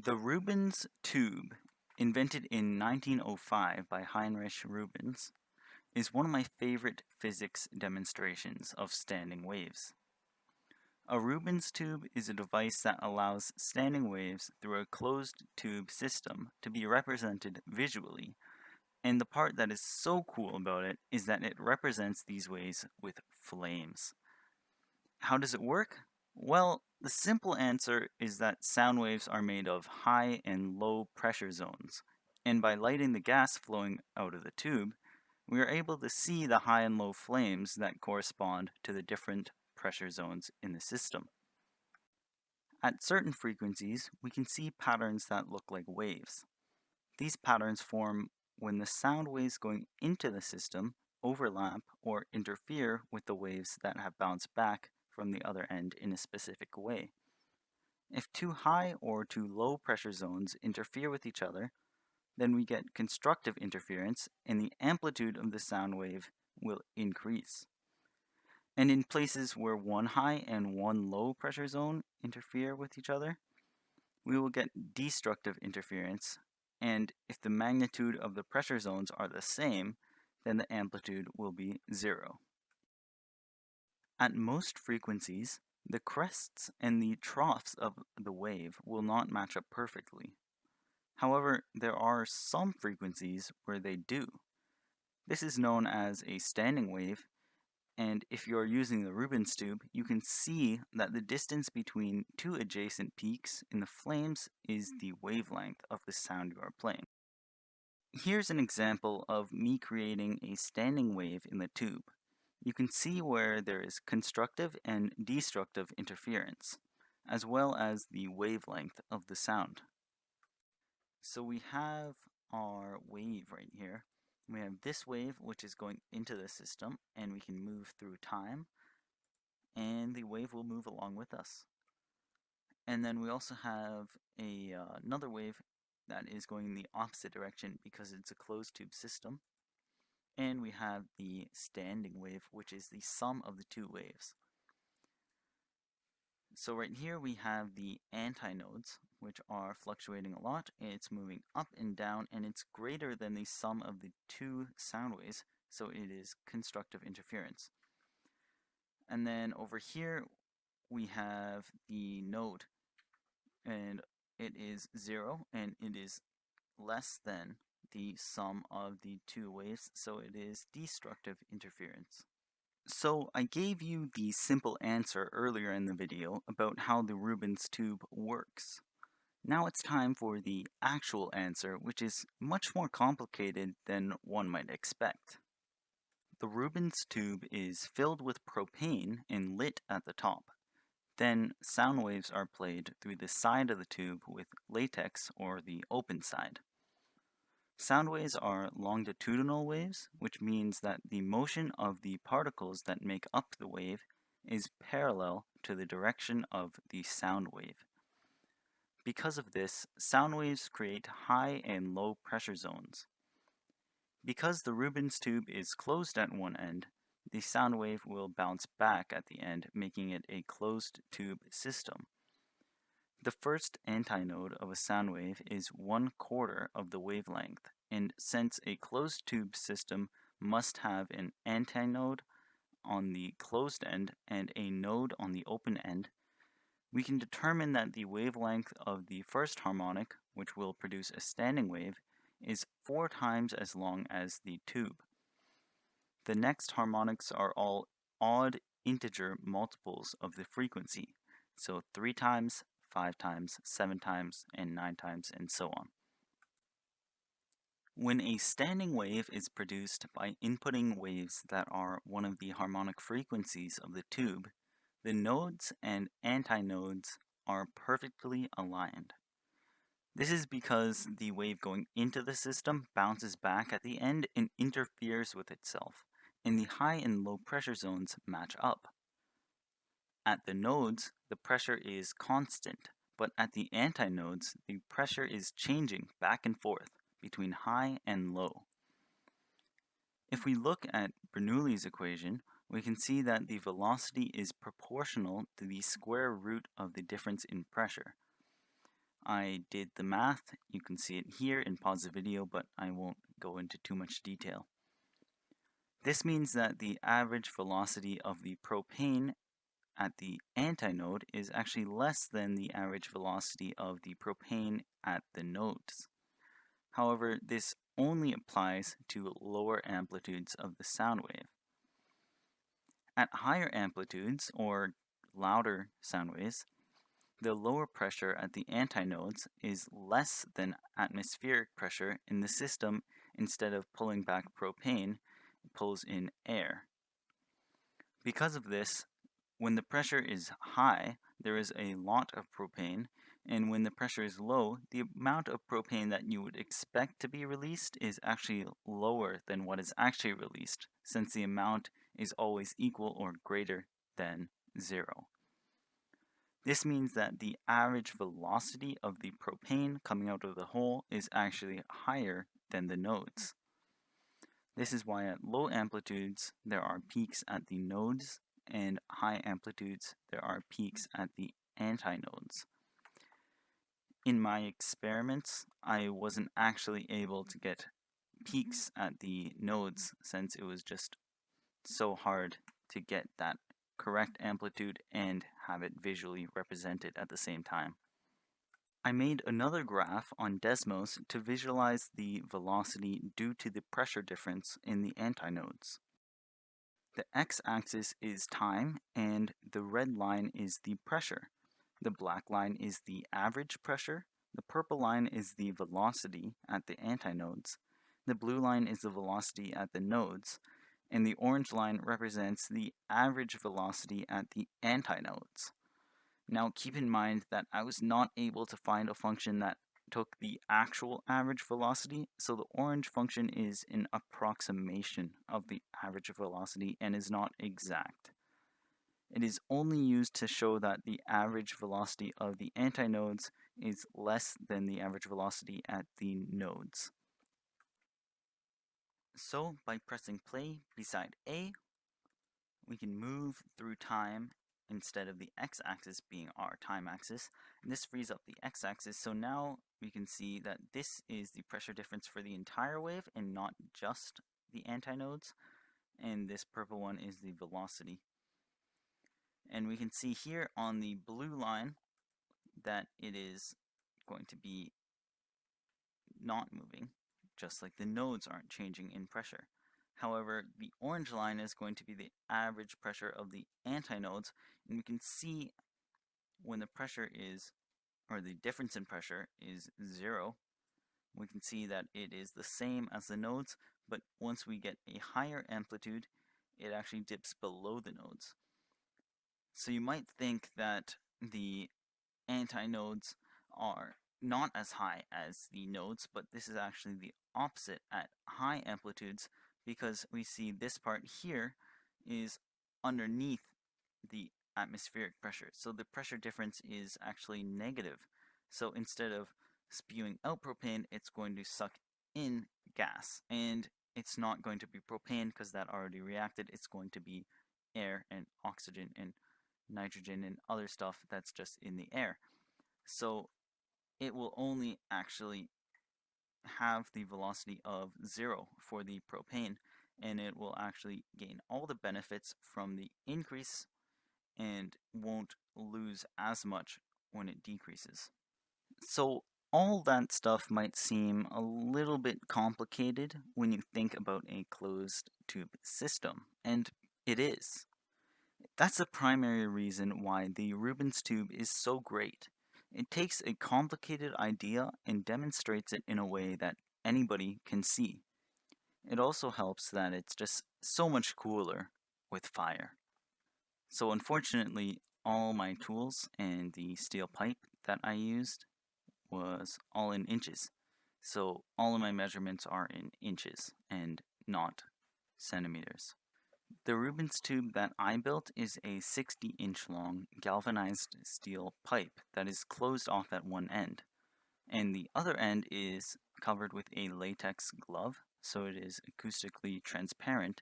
The Rubens tube, invented in 1905 by Heinrich Rubens, is one of my favorite physics demonstrations of standing waves. A Rubens tube is a device that allows standing waves through a closed tube system to be represented visually, and the part that is so cool about it is that it represents these waves with flames. How does it work? Well, the simple answer is that sound waves are made of high and low pressure zones, and by lighting the gas flowing out of the tube, we are able to see the high and low flames that correspond to the different pressure zones in the system. At certain frequencies, we can see patterns that look like waves. These patterns form when the sound waves going into the system overlap or interfere with the waves that have bounced back from the other end in a specific way. If too high or too low pressure zones interfere with each other, then we get constructive interference and the amplitude of the sound wave will increase. And in places where one high and one low pressure zone interfere with each other, we will get destructive interference, and if the magnitude of the pressure zones are the same, then the amplitude will be zero. At most frequencies, the crests and the troughs of the wave will not match up perfectly. However, there are some frequencies where they do. This is known as a standing wave, and if you are using the Rubens tube, you can see that the distance between two adjacent peaks in the flames is the wavelength of the sound you are playing. Here's an example of me creating a standing wave in the tube. You can see where there is constructive and destructive interference, as well as the wavelength of the sound. So we have our wave right here. We have this wave which is going into the system, and we can move through time, and the wave will move along with us. And then we also have another wave that is going in the opposite direction because it's a closed tube system. And we have the standing wave, which is the sum of the two waves. So right here we have the antinodes, which are fluctuating a lot. It's moving up and down, and it's greater than the sum of the two sound waves, so it is constructive interference. And then over here we have the node, and it is 0, and it is less than the sum of the two waves, so it is destructive interference. So I gave you the simple answer earlier in the video about how the Rubens tube works. Now it's time for the actual answer, which is much more complicated than one might expect. The Rubens tube is filled with propane and lit at the top. Then sound waves are played through the side of the tube with latex, or the open side. Sound waves are longitudinal waves, which means that the motion of the particles that make up the wave is parallel to the direction of the sound wave. Because of this, sound waves create high and low pressure zones. Because the Rubens tube is closed at one end, the sound wave will bounce back at the end, making it a closed tube system. The first antinode of a sound wave is 1/4 of the wavelength, and since a closed tube system must have an antinode on the closed end and a node on the open end, we can determine that the wavelength of the first harmonic, which will produce a standing wave, is 4 times as long as the tube. The next harmonics are all odd integer multiples of the frequency, so 3 times, 5 times, 7 times, and 9 times, and so on. When a standing wave is produced by inputting waves that are one of the harmonic frequencies of the tube, the nodes and antinodes are perfectly aligned. This is because the wave going into the system bounces back at the end and interferes with itself, and the high and low pressure zones match up. At the nodes, the pressure is constant, but at the antinodes, the pressure is changing back and forth between high and low. If we look at Bernoulli's equation, we can see that the velocity is proportional to the square root of the difference in pressure. I did the math. You can see it here and pause the video, but I won't go into too much detail. This means that the average velocity of the propane at the antinode is actually less than the average velocity of the propane at the nodes. However, this only applies to lower amplitudes of the sound wave. At higher amplitudes, or louder sound waves, the lower pressure at the antinodes is less than atmospheric pressure in the system. Instead of pulling back propane, it pulls in air. Because of this, when the pressure is high, there is a lot of propane, and when the pressure is low, the amount of propane that you would expect to be released is actually lower than what is actually released, since the amount is always equal or greater than 0. This means that the average velocity of the propane coming out of the hole is actually higher than the nodes. This is why at low amplitudes there are peaks at the nodes, and high amplitudes there are peaks at the antinodes. In my experiments, I wasn't actually able to get peaks at the nodes since it was just so hard to get that correct amplitude and have it visually represented at the same time. I made another graph on Desmos to visualize the velocity due to the pressure difference in the antinodes. The x-axis is time, and the red line is the pressure. The black line is the average pressure, the purple line is the velocity at the antinodes, the blue line is the velocity at the nodes, and the orange line represents the average velocity at the antinodes. Now keep in mind that I was not able to find a function that took the actual average velocity, so the orange function is an approximation of the average velocity and is not exact. It is only used to show that the average velocity of the antinodes is less than the average velocity at the nodes. So by pressing play beside A, we can move through time instead of the x-axis being our time axis, and this frees up the x-axis. So now we can see that this is the pressure difference for the entire wave and not just the antinodes, and this purple one is the velocity. And we can see here on the blue line that it is going to be not moving, just like the nodes aren't changing in pressure. However, the orange line is going to be the average pressure of the antinodes, and we can see when the pressure is, or the difference in pressure is 0, we can see that it is the same as the nodes, but once we get a higher amplitude, it actually dips below the nodes. So you might think that the antinodes are not as high as the nodes, but this is actually the opposite at high amplitudes, because we see this part here is underneath the atmospheric pressure. So the pressure difference is actually negative. So instead of spewing out propane, it's going to suck in gas. And it's not going to be propane because that already reacted. It's going to be air and oxygen and nitrogen and other stuff that's just in the air. So it will only actually have the velocity of 0 for the propane, and it will actually gain all the benefits from the increase and won't lose as much when it decreases. So all that stuff might seem a little bit complicated when you think about a closed tube system, and it is. That's the primary reason why the Rubens tube is so great. It takes a complicated idea and demonstrates it in a way that anybody can see. It also helps that it's just so much cooler with fire. So unfortunately, all my tools and the steel pipe that I used was all in inches. So all of my measurements are in inches and not centimeters. The Rubens tube that I built is a 60-inch long galvanized steel pipe that is closed off at one end, and the other end is covered with a latex glove, so it is acoustically transparent,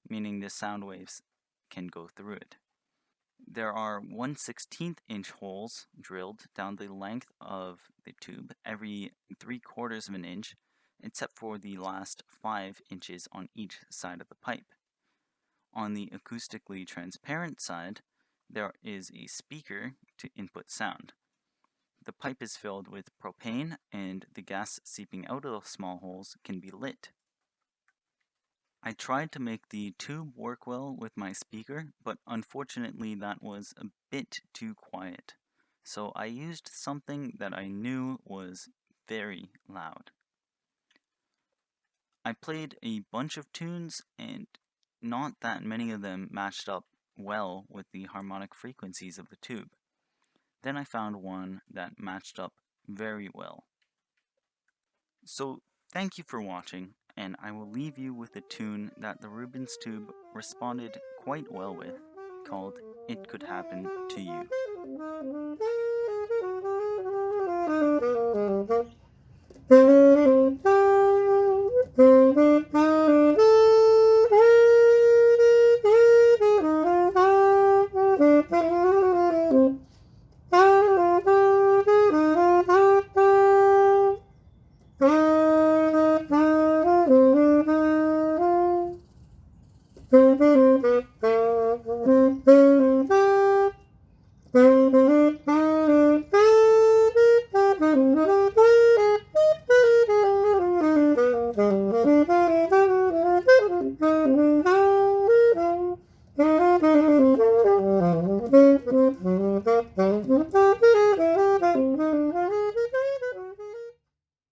meaning the sound waves can go through it. There are 1/16 inch holes drilled down the length of the tube every 3/4 of an inch, except for the last 5 inches on each side of the pipe. On the acoustically transparent side, there is a speaker to input sound. The pipe is filled with propane, and the gas seeping out of the small holes can be lit. I tried to make the tube work well with my speaker, but unfortunately that was a bit too quiet. So I used something that I knew was very loud. I played a bunch of tunes, and not that many of them matched up well with the harmonic frequencies of the tube. Then I found one that matched up very well. So thank you for watching, and I will leave you with a tune that the Rubens tube responded quite well with, called It Could Happen to You.